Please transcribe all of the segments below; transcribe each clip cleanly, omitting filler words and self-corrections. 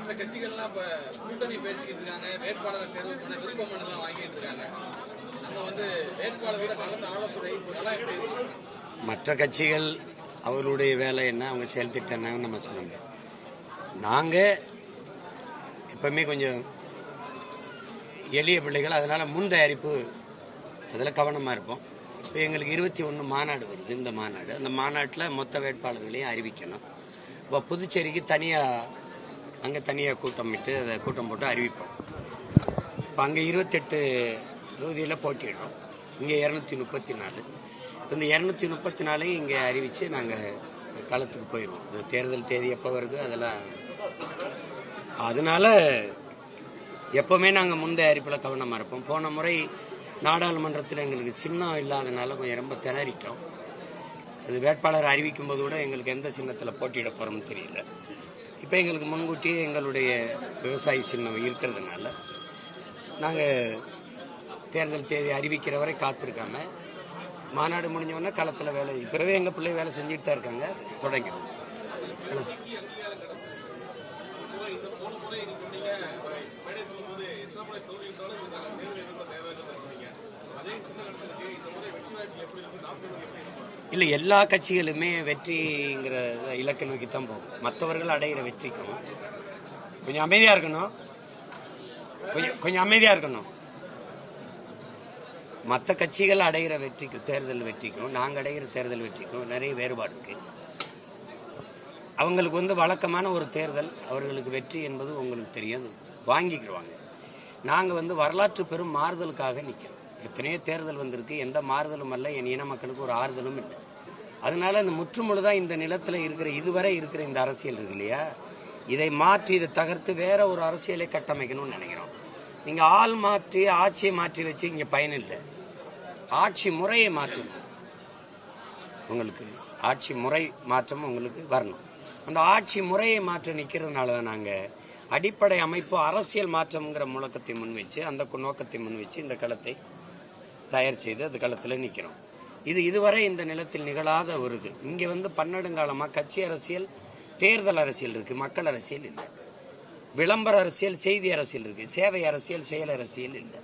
மற்ற கட்சிகள்லாம் இப்ப கூட்டணி பேசிக்கிட்டு இருக்காங்க, வேட்பாளரை தேர்வு பண்ண விருப்ப மனு வாங்கிட்டு இருக்காங்க. நம்ம வந்து வேட்பாளரோட கலந்து ஆலோசனை எப்படி இருக்கு? மற்ற கட்சிகள் அவர்களுடைய வேலை என்ன, அவங்க செயல் திட்டம் என்னன்னு நம்ம சொல்ல முடியாது. நாங்க எப்பவுமே கொஞ்சம் எளிய பிள்ளைகள், அதனால முன் தயாரிப்பு அதில் கவனமாக இருப்போம். இப்போ எங்களுக்கு 21 மாநாடு வருது. இந்த மாநாடு, அந்த மாநாட்டில் மொத்த வேட்பாளர்களையும் அறிவிக்கணும். இப்போ புதுச்சேரிக்கு அங்கே தனியாக கூட்டமிட்டு அதை கூட்டம் போட்டு அறிவிப்போம். இப்போ அங்கே 28 தொகுதியில் போட்டியிடுறோம். இங்கே 234. இந்த 234 இங்கே அறிவித்து நாங்கள் களத்துக்கு போயிடுவோம். இந்த தேர்தல் தேதி எப்போ வருது அதெல்லாம். அதனால எப்பவுமே நாங்கள் முன் தயாரிப்பில் கவனமாக இருப்போம். போன முறை நாடாளுமன்றத்தில் எங்களுக்கு சின்னம் இல்லாதனால கொஞ்சம் ரொம்ப திணறிட்டோம். அது வேட்பாளர் அறிவிக்கும் போது கூட எங்களுக்கு எந்த சின்னத்தில் போட்டியிட போகிறோம்னு தெரியல. இப்போ எங்களுக்கு முன்கூட்டியே எங்களுடைய விவசாய சின்னம் இருக்கிறதுனால நாங்கள் தேர்தல் தேதி அறிவிக்கிற வரை காத்திருக்காம மாநாடு முடிஞ்சோடனே களத்தில் வேலை, இப்பவே எங்கள் பிள்ளை வேலை செஞ்சுட்டு தான் இருக்காங்க, தொடங்கிடும். இல்லை, எல்லா கட்சிகளுமே வெற்றிங்கிற இலக்கை நோக்கி தான் போகும். மற்றவர்கள் அடைகிற வெற்றிக்கும் கொஞ்சம் அமைதியா இருக்கணும், கொஞ்சம் அமைதியா இருக்கணும். மற்ற கட்சிகள் அடைகிற வெற்றிக்கும் தேர்தல் வெற்றிக்கும் நாங்கள் அடைகிற தேர்தல் வெற்றிக்கும் நிறைய வேறுபாடு இருக்கு. அவங்களுக்கு வழக்கமான ஒரு தேர்தல், அவர்களுக்கு வெற்றி என்பது உங்களுக்கு தெரியும், வாங்கிக்கிடுவாங்க. நாங்கள் வரலாற்று பெரும் மாறுதலுக்காக நிற்கிறோம். எத்தனையோ தேர்தல் வந்திருக்கு, எந்த மாறுதலும் அல்ல, என் இன மக்களுக்கு ஒரு ஆறுதலும் இல்லை. அதனால இந்த முற்றுமுழுதான் இந்த நிலத்தில் இருக்கிற இதுவரை இருக்கிற இந்த அரசியல் இருக்கு இல்லையா, இதை மாற்றி இதை தகர்த்து வேற ஒரு அரசியலை கட்டமைக்கணும்னு நினைக்கிறோம். நீங்க ஆள் மாற்றி ஆட்சியை மாற்றி வச்சு இங்க பயன் இல்லை. ஆட்சி முறையை மாற்றணும். உங்களுக்கு ஆட்சி முறை மாற்றம் உங்களுக்கு வரணும். அந்த ஆட்சி முறையை மாற்ற நிக்கிறதுனால தான் நாங்க அடிப்படை அமைப்பு அரசியல் மாற்றம்ங்கிற முழக்கத்தை முன்வச்சு, அந்த நோக்கத்தை முன்வச்சு இந்த களத்தை தயார் செய்து அது களத்தில் நிற்கிறோம். இது இதுவரை இந்த நிலத்தில் நிகழாத ஒரு இது. இங்க பன்னெடுங்காலமா கட்சி அரசியல், தேர்தல் அரசியல் இருக்கு, மக்கள் அரசியல் இல்லை. விளம்பர அரசியல், செய்தி அரசியல் இருக்கு, சேவை அரசியல், செயல் அரசியல் இல்லை.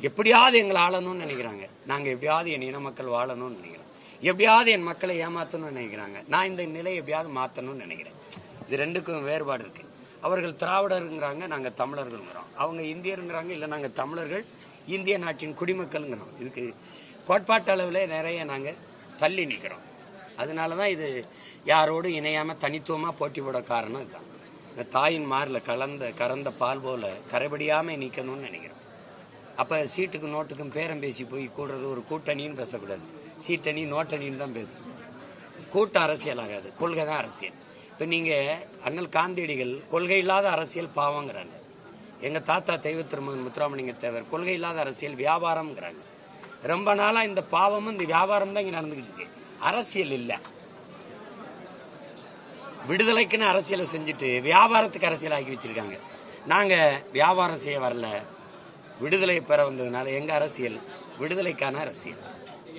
எப்படியாவது எங்களை ஆளணும்னு நினைக்கிறாங்க. நாங்க எப்படியாவது என் இன மக்கள் வாழணும்னு நினைக்கிறோம். எப்படியாவது என் மக்களை ஏமாத்தணும்னு நினைக்கிறாங்க. நான் இந்த நிலையை எப்படியாவது மாத்தணும்னு நினைக்கிறேன். இது ரெண்டுக்கும் வேறுபாடு இருக்கு. அவர்கள் திராவிடருங்கிறாங்க, நாங்க தமிழர்கள்ங்கிறோம். அவங்க இந்தியருங்கிறாங்க, இல்ல நாங்க தமிழர்கள் இந்திய நாட்டின் குடிமக்கள்ங்கிறோம். இதுக்கு கோட்பாட்டு அளவில் நிறைய நாங்க தள்ளி நிற்கிறோம். அதனாலதான் இது யாரோடு இணையாம தனித்துவமா போட்டி போட காரணம் இதுதான். இந்த தாயின் மாரில் கறந்த பால் போல கரைபடியாம நிக்கணும்னு நினைக்கிறோம். அப்ப சீட்டுக்கு நோட்டுக்கும் பேரம் பேசி போய் கூடுறது ஒரு கூட்டணின்னு பேசக்கூடாது. சீட்டணி நோட்டணின்னு தான் பேசணும். கூட்டம் அரசியல் ஆகாது, கொள்கை தான் அரசியல். இப்ப நீங்க அண்ணல் காந்தியடிகள் கொள்கை இல்லாத அரசியல் பாவங்கிறாங்க. எங்க தாத்தா தெய்வ திருமகன் முத்துராமலிங்க தேவர் கொள்கை இல்லாத அரசியல் வியாபாரம்ங்கிறாங்க. ரொம்ப நாளா இந்த பாவமும் இந்த வியாபாரம் தான் இங்க நடந்துகிட்டு இருக்கு. அரசியல் இல்ல. விடுதலைக்குன்னு அரசியலை செஞ்சுட்டு வியாபாரத்துக்கு அரசியல் ஆக்கி வச்சிருக்காங்க. நாங்க வியாபாரம் செய்ய வரல, விடுதலை பெற வந்ததுனால எங்க அரசியல் விடுதலைக்கான அரசியல்.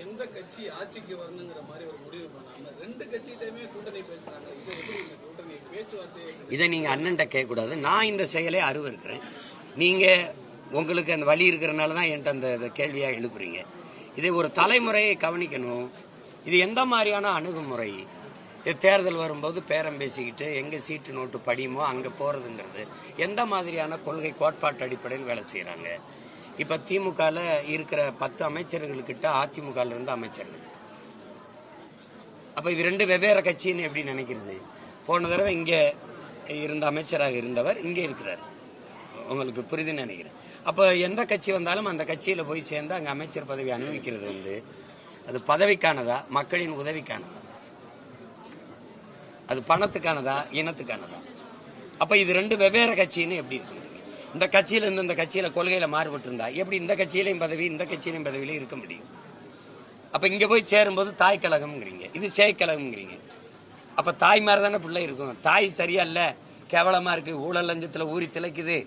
எந்த கட்சி ஆட்சிக்கு வரணுங்கிற மாதிரி ஒரு முடிவு பண்ணாம ரெண்டு கட்சிகிட்டயுமே கூட்டணி பேசுறாங்க. கூட்டணி பேச்சுவார்த்தை இதை நீங்க அண்ணன்ட்ட கேட்க கூடாது. நான் இந்த செயலை அருவருக்கிறேன். நீங்க உங்களுக்கு அந்த வழி இருக்கிறனால தான் என்கிட்ட அந்த கேள்வியா எழுப்புறீங்க. இதை ஒரு தலைமுறையை கவனிக்கணும். இது எந்த மாதிரியான அணுகுமுறை? தேர்தல் வரும்போது பேரம் பேசிக்கிட்டு எங்க சீட்டு நோட்டு படியுமோ அங்க போறதுங்கிறது எந்த மாதிரியான கொள்கை கோட்பாட்டு அடிப்படையில் வேலை செய்யறாங்க? இப்ப திமுக இருக்கிற 10 அமைச்சர்கள்கிட்ட அதிமுக இருந்து அமைச்சர்கள். அப்ப இது ரெண்டு வெவ்வேறு கட்சின்னு எப்படி நினைக்கிறது? போன தடவை இங்க இருந்த அமைச்சராக இருந்தவர் இங்க இருக்கிறார். உங்களுக்கு புரிதுன்னு நினைக்கிறேன். அப்ப எந்த கட்சி வந்தாலும் அந்த கட்சியில போய் சேர்ந்து அங்க அமைச்சர் பதவி அனுபவிக்கிறது அது பதவிக்கானதா, மக்களின் உதவிக்கானதா, அது பணத்துக்கானதா, இனத்துக்கானதா? அப்ப இது ரெண்டு வெவ்வேறு கட்சின்னு எப்படி சொல்றீங்க? இந்த கட்சியில இருந்து இந்த கட்சியில கொள்கையில மாறுபட்டு இருந்தா எப்படி இந்த கட்சியிலையும் பதவி இந்த கட்சியிலையும் பதவியில இருக்க முடியும்? அப்ப இங்க போய் சேரும்போது தாய் கழகம்ங்கிறீங்க, இது சேய் கழகம்ங்கிறீங்க. அப்ப தாய் மாதிரி தானே பிள்ளை இருக்கும். தாய் சரியா இல்ல, கேவலமா இருக்கு, ஊழல் லஞ்சத்துல ஊறி திளைக்குது,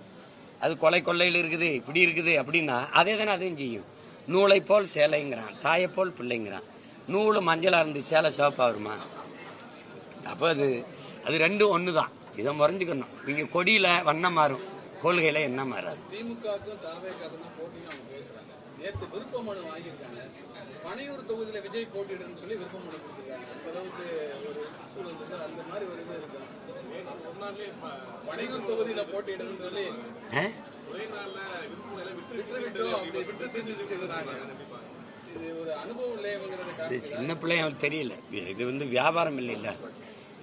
அது கொலை கொள்ளையில் இருக்குது, இப்படி இருக்குது அப்படின்னா அதே தானே அதையும் செய்யும். நூலை போல் சேலைங்கிறான், தாயை போல் பிள்ளைங்கிறான். நூலு மஞ்சளா இருந்து சேலை சிவப்பா வருமா? அப்ப அது ரெண்டும் ஒண்ணுதான். இதை முறைஞ்சுக்கணும். இங்க கொடியில வண்ணம் மாறும், கொள்கையில என்ன மாறாது. திமுகவுக்கும் தாவேக்காக்கும் தான் போட்டின்னு அவங்க பேசுறாங்க. நேற்று விருப்ப மனு வாங்கியிருக்காங்க. பனையூர் தொகுதியில விஜய் போட்டியிடுன்னு சொல்லி விருப்ப மனு கொடுத்துருக்காங்க. அந்த அளவுக்கு ஒரு சூழல் இருக்கு. அந்த மாதிரி ஒரு இது இருக்கு. பனையூர் தொகுதியில போட்டியிடுன்னு சொல்லி இது ஒரு அனுபவம் இல்லைங்கிறது சின்ன பிள்ளை அவங்களுக்கு தெரியல. இது வந்து வியாபாரம் இல்லைல்ல,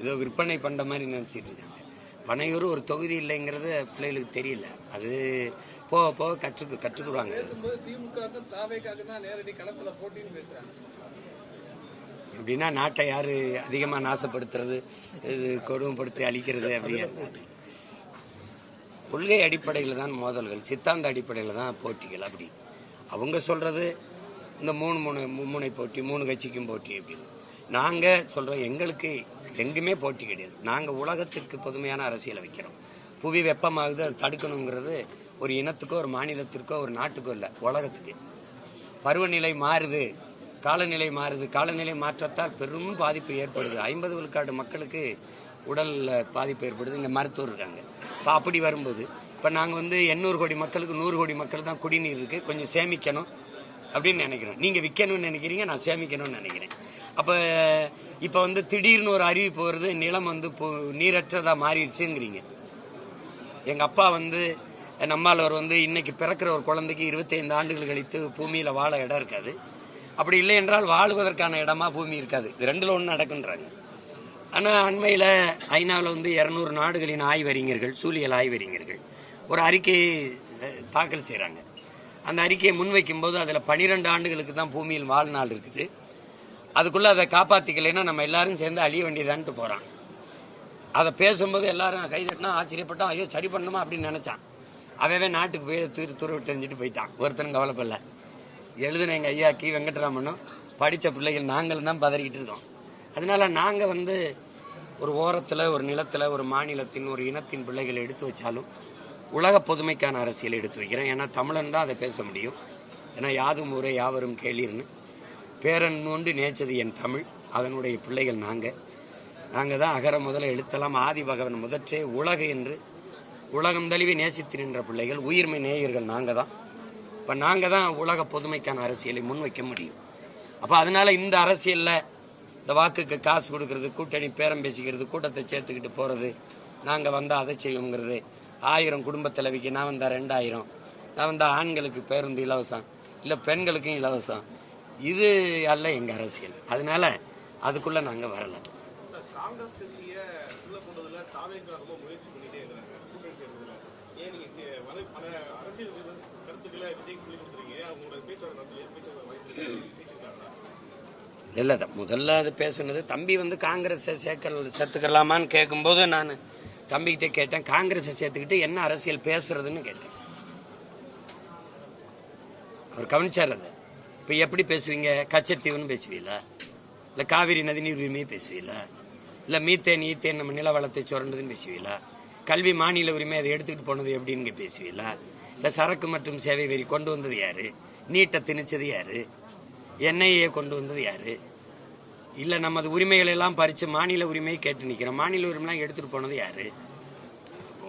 ஏதோ விற்பனை பண்ற மாதிரி நினைச்சிட்டு இருக்காங்க. பனையூர் ஒரு தொகுதி இல்லைங்கிறது பிள்ளைகளுக்கு தெரியல. அது போக போக கற்றுக்குறாங்க. பேசும்போது திமுகவுக்கும் தாவேக்காக்கும் தான் நேரடி களத்துல போட்டின்னு பேசுறாங்க. அப்படின்னா நாட்டை யாரு அதிகமா நாசப்படுத்துறது, இது கொடுமைப்படுத்தி அழிக்கிறது அப்படிங்கிறது கொள்கை அடிப்படையில் தான் மோதல்கள், சித்தாந்த அடிப்படையில் தான் போட்டிகள். அப்படி அவங்க சொல்றது இந்த மும்முனை போட்டி, 3 கட்சிக்கும் போட்டி அப்படின்னு. நாங்க சொல்றோம் எங்களுக்கு எங்குமே போட்டி கிடையாது. நாங்க உலகத்திற்கு பொதுமையான அரசியலை வைக்கிறோம். புவி வெப்பமாகுது, அதை தடுக்கணுங்கிறது ஒரு இனத்துக்கோ ஒரு மாநிலத்திற்கோ ஒரு நாட்டுக்கோ இல்லை, உலகத்துக்கு. பருவநிலை மாறுது, காலநிலை மாறுது. காலநிலை மாற்றத்தால் பெரும் பாதிப்பு ஏற்படுது. 50 விழுக்காடு மக்களுக்கு உடல்ல பாதிப்பு ஏற்படுது. இங்க மருத்துவர் இருக்காங்க. இப்போ அப்படி வரும்போது இப்போ நாங்கள் வந்து 800 கோடி மக்களுக்கு 100 கோடி மக்கள் தான் குடிநீர் இருக்கு, கொஞ்சம் சேமிக்கணும் அப்படின்னு நினைக்கிறோம். நீங்க விற்கணும்னு நினைக்கிறீங்க, நான் சேமிக்கணும்னு நினைக்கிறேன். அப்ப இப்ப வந்து திடீர்னு ஒரு அறிவிப்பு வருது, நிலம் வந்து நீரற்றதா மாறிடுச்சுங்கிறீங்க. எங்க அப்பா வந்து நம்மால் வந்து இன்னைக்கு பிறக்கிற ஒரு குழந்தைக்கு 25 ஆண்டுகள் கழித்து பூமியில வாழ இடம் இருக்காது. அப்படி இல்லை என்றால் வாழ்வதற்கான இடமா பூமி இருக்காது. இது 2ல் 1 நடக்குன்றாங்க. ஆனா அண்மையில ஐநாவில் வந்து 200 நாடுகளின் ஆய்வறிஞர்கள், சூழியல் ஆய்வறிஞர்கள் ஒரு அறிக்கையை தாக்கல் செய்யறாங்க. அந்த அறிக்கையை முன்வைக்கும் போது அதுல 12 ஆண்டுகளுக்கு தான் பூமியில் வாழ்நாள் இருக்குது. அதுக்குள்ள அதை காப்பாத்திக்கலைன்னா நம்ம எல்லாரும் சேர்ந்து அழிய வேண்டியதான்ட்டு போறான். அதை பேசும்போது எல்லாரும் கைதட்டினா ஆச்சரியப்பட்டோம். ஐயோ சரி பண்ணுமா அப்படின்னு நினைச்சான். அவவே நாட்டுக்கு போய் துருவி தெரிஞ்சுட்டு போயிட்டான். ஒருத்தரும் கவலைப்படல. எழுதுன எங்க ஐயா கி வெங்கட்ராமனும் படிச்ச பிள்ளைகள் நாங்களும் தான் பதறிக்கிட்டு இருக்கோம். அதனால நாங்க வந்து ஒரு ஓரத்துல, ஒரு நிலத்துல, ஒரு மாநிலத்தின், ஒரு இனத்தின் பிள்ளைகளை எடுத்து வச்சாலும் உலக பொதுமைக்கான அரசியல் எடுத்து வைக்கிறேன். ஏன்னா தமிழன் தான் அதை பேச முடியும். ஏன்னா யாதும் ஊரே யாவரும் கேளீர்னு பேரன்போண்டு நேச்சது என் தமிழ், அதனுடைய பிள்ளைகள் நாங்க தான் அகர முதல எழுத்தலாம் ஆதி பகவன் முதற்றே உலக என்று உலகம் தழுவி நேசித்து நின்ற பிள்ளைகள், உயிர்மை நேயர்கள் நாங்க தான். இப்ப நாங்க தான் உலக பொதுமைக்கான அரசியலை முன்வைக்க முடியும். அப்ப அதனால இந்த அரசியல்ல இந்த வாக்குக்கு காசு கொடுக்கறது, கூட்டணி பேரம் பேசிக்கிறது, கூட்டத்தை சேர்த்துக்கிட்டு போறது, நாங்க வந்தா அதை செய்வோங்கிறது, 1000 குடும்ப தலைவிக்கு நான் வந்தா 2000, நான் வந்தா ஆண்களுக்கு பேருந்து இலவசம், இல்ல பெண்களுக்கும் இலவசம், இது அல்ல எங்க அரசியல். அதனால அதுக்குள்ள நாங்க வரல. காங்கிரஸ் கட்சியை உள்ள கொண்டதுல தாவேக்கா ரொம்ப முயற்சி பண்ணிட்டே இருக்கிறாங்க கூட்டணி சேர்ந்ததுல. ஏன் நீங்க பல அரசியல் கருத்துக்களை விஜய் சொல்லி கொடுத்துருக்கீங்க, அவங்களோட பேச்சுவார்த்தை பேசியிருக்காங்களா? இல்ல முதல்ல அது பேசுனது தம்பி வந்து காங்கிரஸை சேர்த்துக்கலாமான்னு கேட்கும்போது நான் தம்பிக்கிட்ட கேட்டேன், காங்கிரஸை சேர்த்துக்கிட்டு என்ன அரசியல் பேசுறதுன்னு கேட்டேன். அவர் கவனிச்சார். அது இப்ப எப்படி பேசுவீங்க? கச்சத்தீவுன்னு பேசுவீங்களா, இல்ல காவிரி நதிநீர் உரிமையை பேசுவீங்களா, இல்ல மீத்தேன் ஈத்தேன் நம்ம நில வளத்தை சுரண்டதுன்னு பேசுவீங்களா, கல்வி மாநில உரிமை அதை எடுத்துக்கிட்டு போனது எப்படின்னு பேசுவீங்களா, இல்ல சரக்கு மற்றும் சேவை வரி கொண்டு வந்தது யாரு, நீட்டை திணிச்சது யாரு, என்ஐஏ கொண்டு வந்தது யாரு, இல்ல நமது உரிமைகள் எல்லாம் பறிச்சு மாநில உரிமையை கேட்டு நிக்கிறோம், மாநில உரிமைலாம் எடுத்துட்டு போனது யாரு?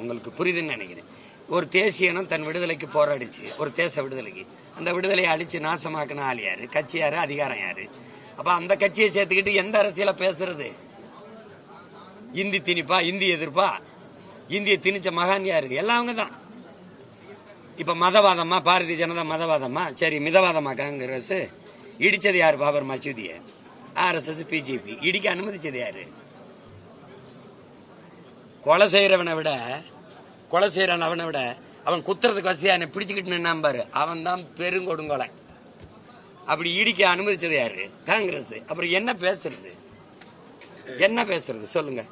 உங்களுக்கு புரியுதுன்னு நினைக்கிறேன். ஒரு தேசிய இனம் தன் விடுதலைக்கு போராடிச்சு, ஒரு தேச விடுதலைக்கு. அந்த விடுதலையை அழிச்சு நாசமாக்கின ஆள் யாரு? கட்சி யாரு? அதிகாரம் யாரு? அப்ப அந்த கட்சியை சேர்த்துக்கிட்டு எந்த அரசியல பேசுறது? இந்தி திணிப்பா, இந்தி எதிர்ப்பா, இந்திய திணிச்ச மகான் யாரு? எல்லாம் அவங்க தான். இப்ப மதவாதமா, பாரதிய ஜனதா மதவாதமா? சரி, மிதவாதமா காங்கிரஸ்? இடிச்சது யாரு? பாபர் மசூதிய RSS பிஜேபி இடிக்க அனுமதிச்சது யாரு? கொலை செய்யறவனை விட அவன் குத்துறதுக்கு வசதியா என்ன பிடிச்சுக்கிட்டு நின்னான் பாரு, அவன் தான் பெருங்கொடுங்கொலை. அப்படி இடிக்க அனுமதிச்சது யாரு? காங்கிரஸ். அப்புறம் என்ன பேசுறது சொல்லுங்க?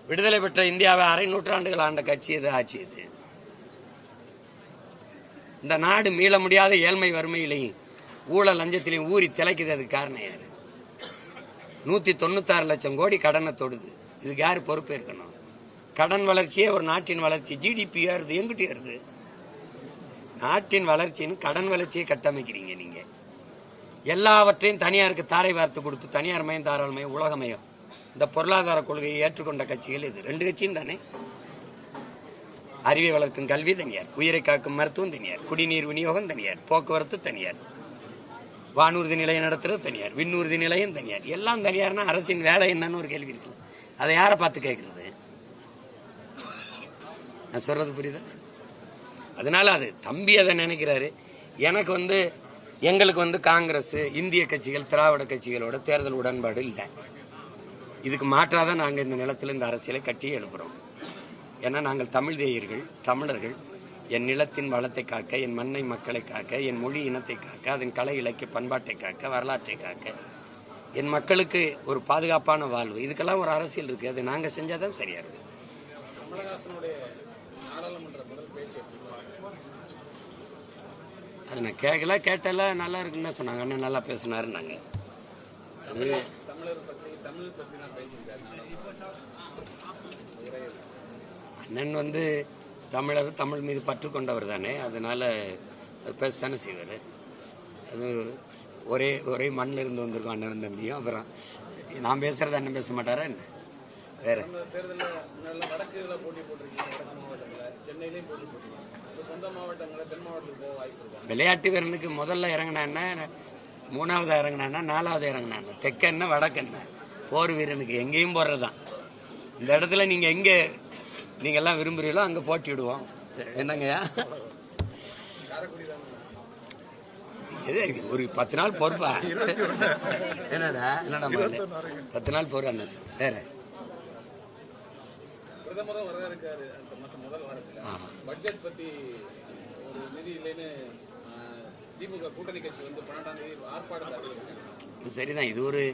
விடுதலை பெற்ற இந்தியாவை 1/2 நூற்றாண்டுகள் ஆண்ட கட்சி இது, ஆட்சி இது. இந்த நாடு மீள முடியாத ஏழ்மை வறுமையிலையும் ஊழல் லஞ்சத்திலையும் ஊறி திளைக்குது. அதுக்கு காரணம் யாரு? 196 லட்சம் கோடி கடனை தொடுது. இதுக்கு யாரு பொறுப்பேற்கணும்? கடன் வளர்ச்சியே ஒரு நாட்டின் வளர்ச்சி. ஜிடிபி ஏறுது, எங்கிட்டு ஏறுது? நாட்டின் வளர்ச்சின்னு கடன் வளர்ச்சியை கட்டமைக்கிறீங்க நீங்க. எல்லாவற்றையும் தனியாருக்கு தாரை வார்த்து கொடுத்து, தனியார் மயம், தாராளமயம், உலகமயம், இந்த பொருளாதார கொள்கையை ஏற்றுக்கொண்ட கட்சிகள் இது 2 கட்சியும் தானே. அறிவை வளர்க்கும் கல்வி தனியார், உயிரை காக்கும் மருத்துவம் தனியார், குடிநீர் விநியோகம் தனியார், போக்குவரத்து தனியார், வானூர்தி நிலையம் நடத்துறது தனியார், விண்ணூர்தி நிலையம் தனியார். எல்லாம் தனியார்னா அரசின் வேலை என்னன்னு ஒரு கேள்வி இருக்கு. அதை யாரை பார்த்து கேட்கறது? நான் சொல்றது புரியுதா? அதனால அது தம்பி அதை நினைக்கிறாரு. எனக்கு எங்களுக்கு காங்கிரஸ், இந்திய கட்சிகள், திராவிட கட்சிகளோட தேர்தல் உடன்பாடு இல்லை. இதுக்கு மாற்றாதான் நாங்கள் இந்த நிலத்தில் இந்த அரசியலை கட்டி எழுப்புறோம். ஏன்னா நாங்கள் தமிழ் தேயர்கள், தமிழர்கள். என் நிலத்தின் வளத்தை காக்க, என் மண்ணை மக்களை காக்க, என் மொழி இனத்தை காக்க, அதன் கலை இலக்கிய பண்பாட்டை காக்க, வரலாற்றை காக்க, என் மக்களுக்கு ஒரு பாதுகாப்பான வாழ்வு, இதுக்கெல்லாம் ஒரு அரசியல் இருக்கு. அது நாங்க செஞ்சாதான் சரியா இருக்கு. அது நான் கேட்டல நல்லா இருக்குன்னு தான் சொன்னாங்க. அண்ணன் நல்லா பேசினாருன்னாங்க. அது அண்ணன் தமிழர், தமிழ் மீது பற்று கொண்டவர் தானே. அதனால பேசத்தானே செய்வார். அது ஒரே மண்ணில் இருந்து வந்திருக்கோம் அண்ணன் தம்பியும். அப்புறம் நான் பேசுறது அண்ணன் பேச மாட்டாரா என்ன? வேற விளையாட்டு வீரனுக்கு முதல்ல இறங்கினா, 3வது இறங்கினா, 4வது இறங்கினா, தெற்கென்ன வடக்கென்ன, போர் வீரனுக்கு எங்கேயும் போறதுதான். இந்த இடத்துல நீங்க எங்க நீங்க எல்லாம் விரும்புறீங்களோ அங்க போட்டிடுவோம். என்னங்கய்யா, ஒரு 10 நாள் பொறுப்பா? என்னடா 10 நாள் பொறு அண்ணன். வேற பிரதமரும் வர இருக்காரு அடுத்த மாசம் முதல் வாரத்துல. பட்ஜெட் பத்தி ஒரு நிதி இல்லைன்னு திமுக கூட்டணி கட்சி 12ஆம் தேதி ஆர்ப்பாட்டத்தை அறிவிச்சிருக்காங்க. சரிதான். இது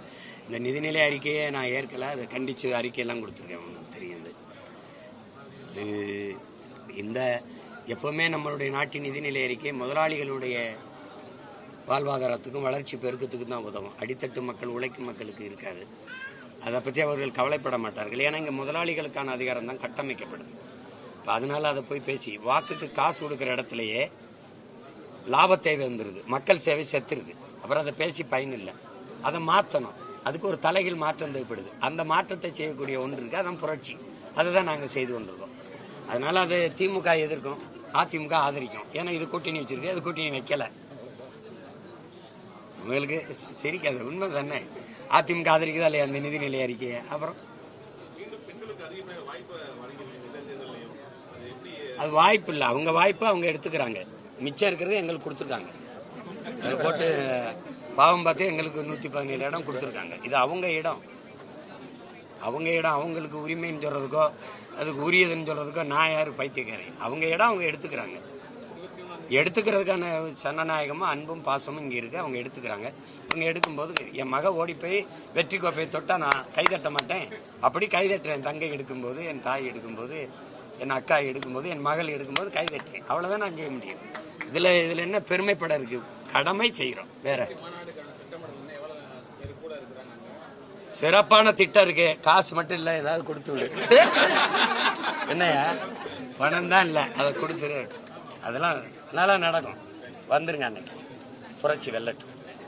இந்த நிதிநிலை அறிக்கையை நான் ஏற்கல. அதை கண்டிச்சு அறிக்கையெல்லாம் கொடுத்துருக்கேன். தெரியுது. இந்த எப்பவுமே நம்மளுடைய நாட்டின் நிதிநிலை அறிக்கை முதலாளிகளுடைய வாழ்வாதாரத்துக்கும் வளர்ச்சி பெருக்கத்துக்கும் தான் உதவும். அடித்தட்டு மக்கள், உழைக்கும் மக்களுக்கு இருக்காது. அதை பற்றி அவர்கள் கவலைப்பட மாட்டார்கள். ஏன்னா இங்கே முதலாளிகளுக்கான அதிகாரம் தான் கட்டமைக்கப்படுது. இப்போ அதனால அதை போய் பேசி வாக்குக்கு காசு கொடுக்குற இடத்துலையே லாப தேவை வந்துடுது, மக்கள் சேவை செத்துருது. அப்புறம் அதை பேசி பயன் இல்லை. அதை மாற்றணும். அதுக்கு ஒரு தலைகீழ் மாற்றம் தேவைப்படுது. அந்த மாற்றத்தை செய்யக்கூடிய ஒன்று இருக்கு, அதான் புரட்சி. அதை தான் நாங்கள் செய்து கொண்டிருக்கோம். அதனால அது திமுக எதிர்க்கும், அதிமுக ஆதரிக்கும். ஏன்னா இது கூட்டணி வச்சிருக்கு, அது கூட்டணி வைக்கல. உங்களுக்கு சரிக்காது, உண்மை தானே. அதிமுக ஆதரிக்குதா இல்லையா அந்த நிதிநிலை அறிக்கையை? அப்புறம் அது வாய்ப்பு இல்லை. அவங்க வாய்ப்பு அவங்க எடுத்துக்கிறாங்க. மிச்சம் இருக்கிறது எங்களுக்கு கொடுத்துருக்காங்க. போட்டு பாவம் பார்த்து எங்களுக்கு 117 இடம் கொடுத்துருக்காங்க. இது அவங்க இடம். அவங்களுக்கு உரிமைன்னு சொல்றதுக்கோ அதுக்கு உரியதுன்னு சொல்றதுக்கோ நான் யாரு பைத்தியக்காரன்? அவங்க இடம் அவங்க எடுத்துக்கிறாங்க. எடுத்துக்கிறதுக்கான சனநாயகமும் அன்பும் பாசமும் இங்கே இருக்கு. அவங்க எடுத்துக்கிறாங்க. அவங்க எடுக்கும்போது என் மக ஓடி போய் வெற்றி கோப்பையை தொட்டா நான் கைதட்ட மாட்டேன். அப்படி கைதட்டுறேன். என் தங்கை எடுக்கும்போது, என் தாய் எடுக்கும்போது, என் அக்கா எடுக்கும்போது, என் மகள் எடுக்கும்போது கைதட்டுறேன். அவ்வளவுதான் நான் செய்ய முடியும். இதுல என்ன பெருமைப்பட இருக்கு? கடமை செய்யறோம். வேற சிறப்பான திட்டம் இருக்கு. காசு மட்டும் இல்ல, ஏதாவது கொடுத்து விடு. என்னையா பணம் தான் இல்ல, அதை கொடுத்துரு. அதெல்லாம் நல்லா நடக்கும். வந்துருங்க அன்னைக்கு புரட்சி வெல்லட்டும்.